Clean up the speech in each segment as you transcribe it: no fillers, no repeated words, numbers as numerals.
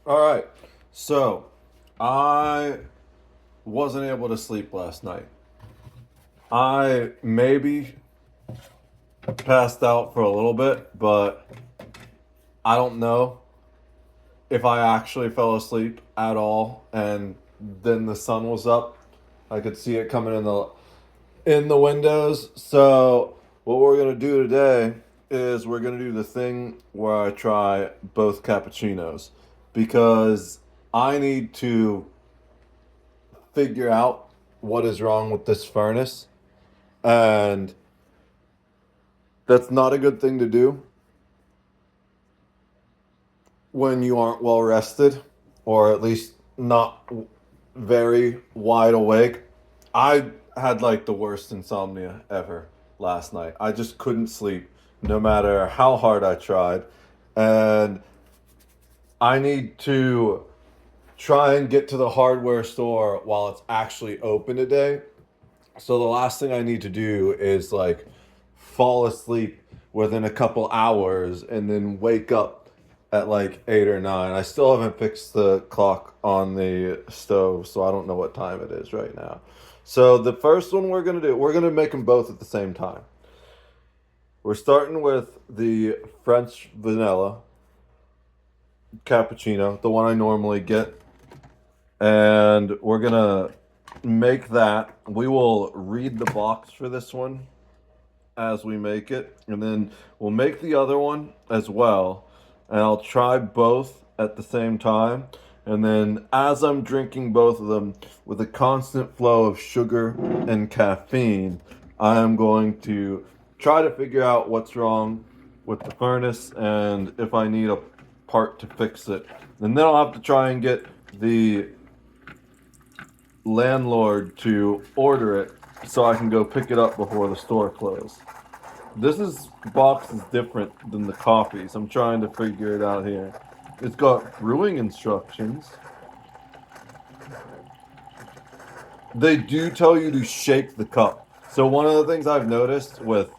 All right. So, I wasn't able to sleep last night. I maybe passed out for a little bit, but I don't know if I actually fell asleep at all. And then the sun was up. I could see it coming in the windows. So, what we're going to do today is we're going to do the thing where I try both cappuccinos because I need to figure out what is wrong with this furnace. And that's not a good thing to do when you aren't well rested, or at least not very wide awake. I had like the worst insomnia ever last night. I just couldn't sleep no matter how hard I tried. And I need to try and get to the hardware store while it's actually open today. So the last thing I need to do is like fall asleep within a couple hours and then wake up at like 8 or 9. I still haven't fixed the clock on the stove, so I don't know what time it is right now. So the first one we're gonna make them both at the same time. We're starting with the French vanilla cappuccino, the one I normally get, and we're gonna make that. We will read the box for this one as we make it, and then we'll make the other one as well, and I'll try both at the same time. And then as I'm drinking both of them with a constant flow of sugar and caffeine, I am going to try to figure out what's wrong with the furnace and if I need a part to fix it. And then I'll have to try and get the landlord to order it so I can go pick it up before the store closes. This box is different than the coffees. I'm trying to figure it out here. It's got brewing instructions. They do tell you to shake the cup. So one of the things I've noticed with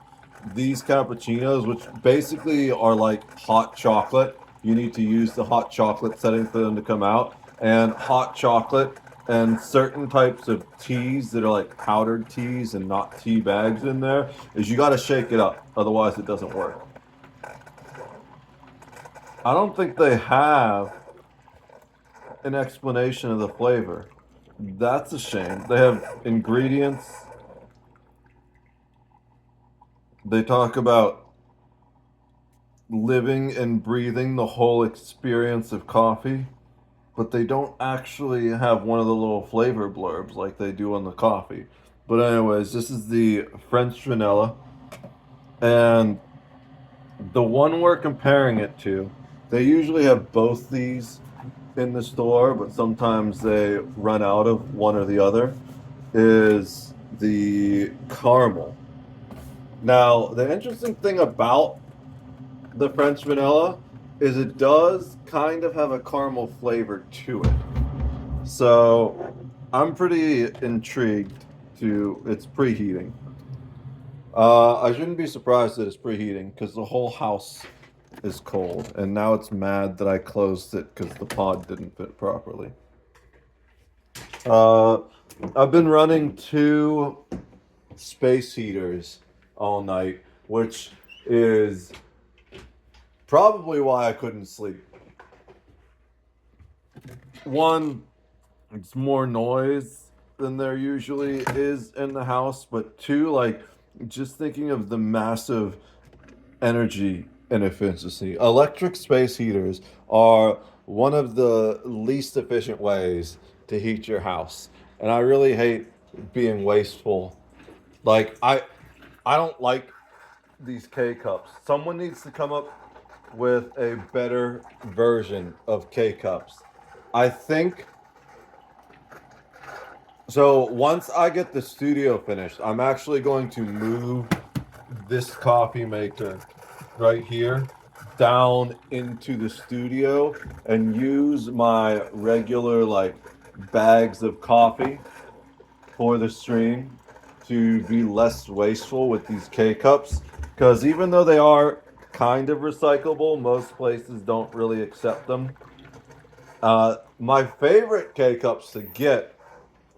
these cappuccinos, which basically are like hot chocolate, you need to use the hot chocolate setting for them to come out. And hot chocolate and certain types of teas that are like powdered teas and not tea bags in there, is you got to shake it up. Otherwise, it doesn't work. I don't think they have an explanation of the flavor. That's a shame. They have ingredients. They talk about living and breathing the whole experience of coffee, but they don't actually have one of the little flavor blurbs like they do on the coffee. But anyways, this is the French vanilla, and the one we're comparing it to, they usually have both these in the store, but sometimes they run out of one or the other, is the caramel. Now, the interesting thing about the French vanilla is it does kind of have a caramel flavor to it. So I'm pretty intrigued to it's preheating. I shouldn't be surprised that it's preheating because the whole house is cold, and now it's mad that I closed it because the pod didn't fit properly. Uh, I've been running two space heaters all night, which is probably why I couldn't sleep. One, it's more noise than there usually is in the house, but two, like just thinking of the massive energy inefficiency. Electric space heaters are one of the least efficient ways to heat your house. And I really hate being wasteful. Like I don't like these K cups. Someone needs to come up with a better version of K cups. I think so. Once I get the studio finished, I'm actually going to move this coffee maker right here down into the studio and use my regular like bags of coffee for the stream to be less wasteful with these K cups, because even though they are kind of recyclable, most places don't really accept them. My favorite K cups to get,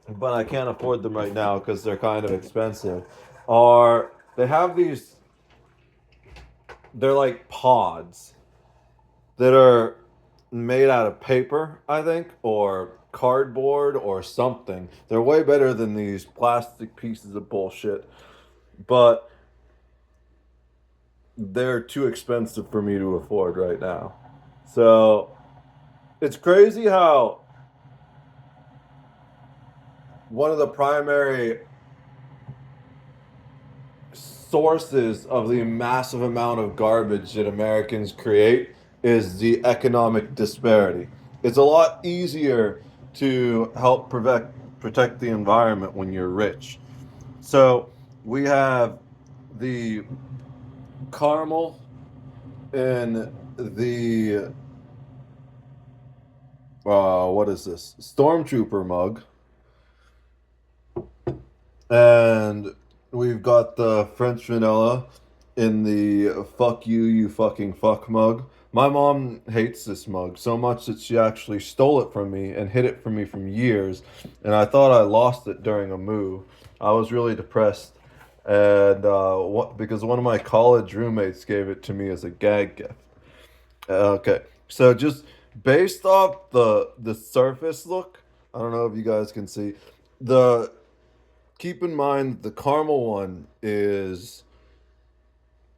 but I can't afford them right now because they're kind of expensive, are they have these, they're like pods that are made out of paper, I think, or cardboard or something. They're way better than these plastic pieces of bullshit, but they're too expensive for me to afford right now. So it's crazy how one of the primary sources of the massive amount of garbage that Americans create is the economic disparity. It's a lot easier to help protect the environment when you're rich. So we have the caramel in the what is this? Stormtrooper mug. And we've got the French vanilla in the fuck you, you fucking fuck mug. My mom hates this mug so much that she actually stole it from me and hid it from me from years. And I thought I lost it during a move. I was really depressed. And because one of my college roommates gave it to me as a gag gift. Okay, so just based off the surface look, I don't know if you guys can see the keep in mind the caramel one is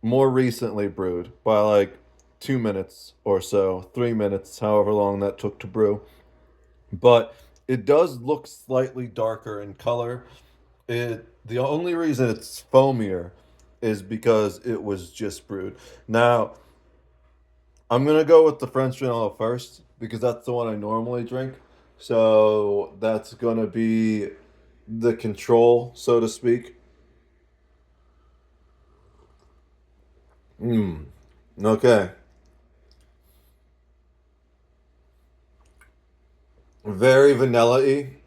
more recently brewed by like 2 minutes or so, 3 minutes, however long that took to brew. But it does look slightly darker in color. It the only reason it's foamier is because it was just brewed. Now, I'm gonna go with the French vanilla first because that's the one I normally drink. So that's gonna be the control, so to speak. Hmm. Okay. Very vanilla-y.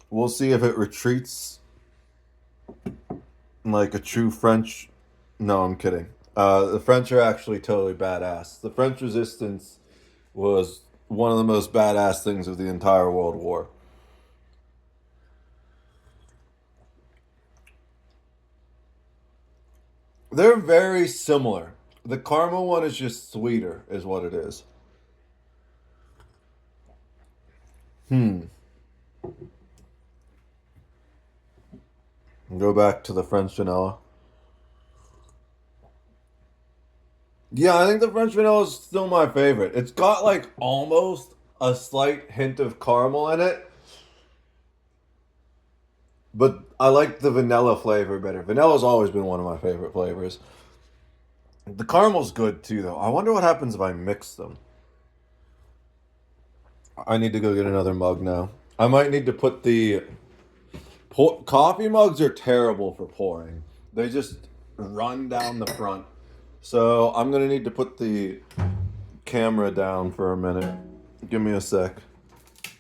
We'll see if it retreats like a true French. No, I'm kidding. The French are actually totally badass. The French Resistance was one of the most badass things of the entire World War. They're very similar. The caramel one is just sweeter, is what it is. Hmm. Go back to the French vanilla. Yeah, I think the French vanilla is still my favorite. It's got like almost a slight hint of caramel in it, but I like the vanilla flavor better. Vanilla's always been one of my favorite flavors. The caramel's good too, though. I wonder what happens if I mix them. I need to go get another mug now. I might need to put the coffee mugs are terrible for pouring. They just run down the front. So I'm gonna need to put the camera down for a minute. Give me a sec.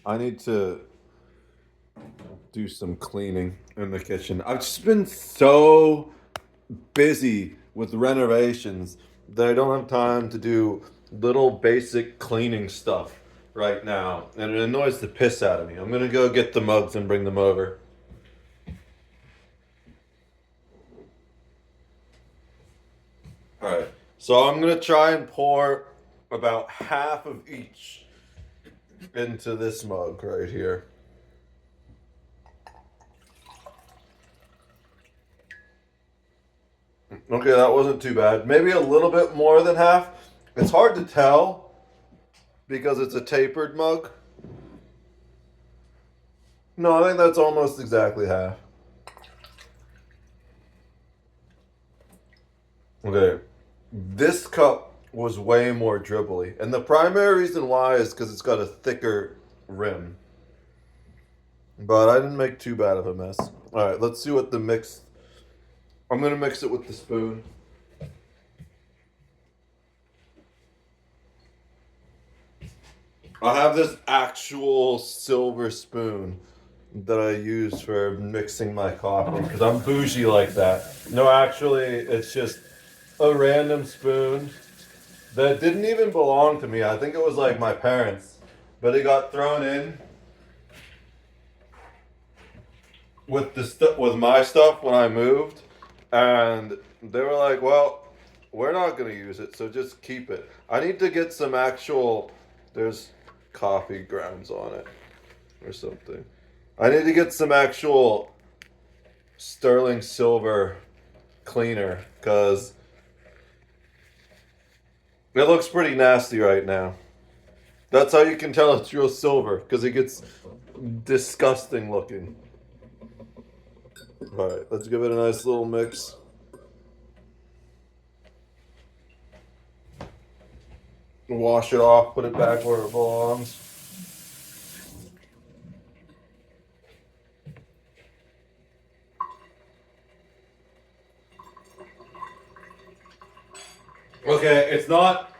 I need to do some cleaning in the kitchen. I've just been so busy with renovations that I don't have time to do little basic cleaning stuff right now. And it annoys the piss out of me. I'm gonna go get the mugs and bring them over. Alright. So I'm gonna try and pour about half of each into this mug right here. Okay, that wasn't too bad. Maybe a little bit more than half. It's hard to tell because it's a tapered mug. No, I think that's almost exactly half. Okay. This cup was way more dribbly. And the primary reason why is because it's got a thicker rim. But I didn't make too bad of a mess. Alright, let's see what the mix. I'm going to mix it with the spoon. I have this actual silver spoon that I use for mixing my coffee because I'm bougie like that. No, actually, it's just a random spoon that didn't even belong to me. I think it was like my parents. but it got thrown in with with my stuff when I moved, and they were like, "Well, we're not gonna use it, so just keep it." I need to get some actual. There's coffee grounds on it or something. I need to get some actual sterling silver cleaner because it looks pretty nasty right now. That's how you can tell it's real silver because it gets disgusting looking. All right, let's give it a nice little mix. Wash it off, put it back where it belongs. Okay, it's not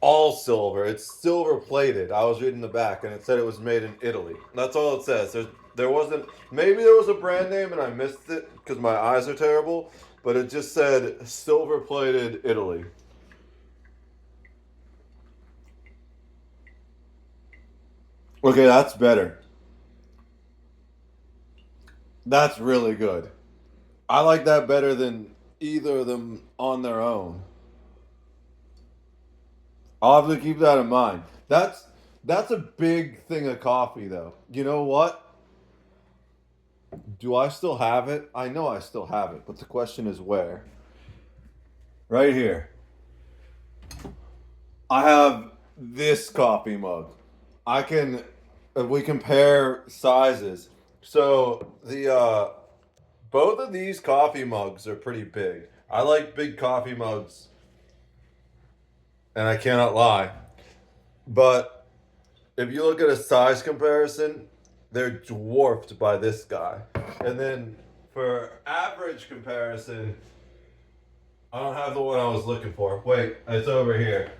all silver. It's silver plated. I was reading the back and it said it was made in Italy. That's all it says. There wasn't, maybe there was a brand name and I missed it because my eyes are terrible, but it just said silver plated Italy. Okay, that's better. That's really good. I like that better than either of them on their own. I'll have to keep that in mind. That's a big thing of coffee though. You know what? Do I still have it? I know I still have it, but the question is where? Right here. I have this coffee mug. I can if we compare sizes. So the both of these coffee mugs are pretty big. I like big coffee mugs, and I cannot lie. But if you look at a size comparison, they're dwarfed by this guy. And then for average comparison, I don't have the one I was looking for. Wait, it's over here.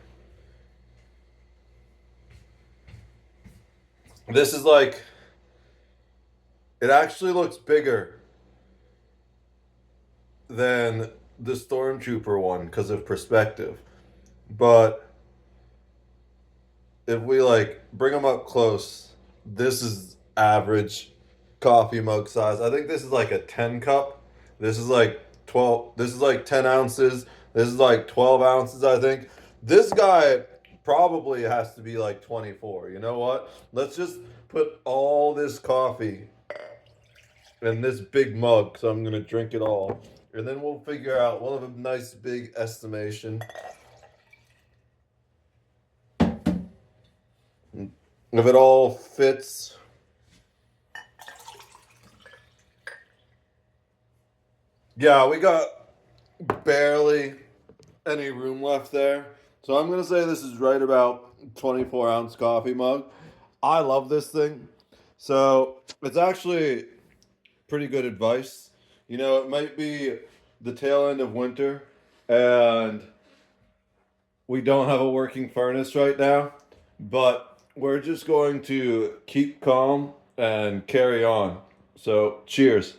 This is like, it actually looks bigger than the Stormtrooper one because of perspective. But if we like bring them up close, this is average coffee mug size. I think this is like a 10 cup. This is like 12. This is like 10 ounces. This is like 12 ounces, I think. This guy probably has to be like 24. You know what? Let's just put all this coffee in this big mug, so I'm going to drink it all. And then we'll figure out, we'll have a nice big estimation. If it all fits. Yeah, we got barely any room left there. So I'm going to say this is right about 24-ounce coffee mug. I love this thing. So it's actually pretty good advice. You know, it might be the tail end of winter and we don't have a working furnace right now, but we're just going to keep calm and carry on. So, cheers.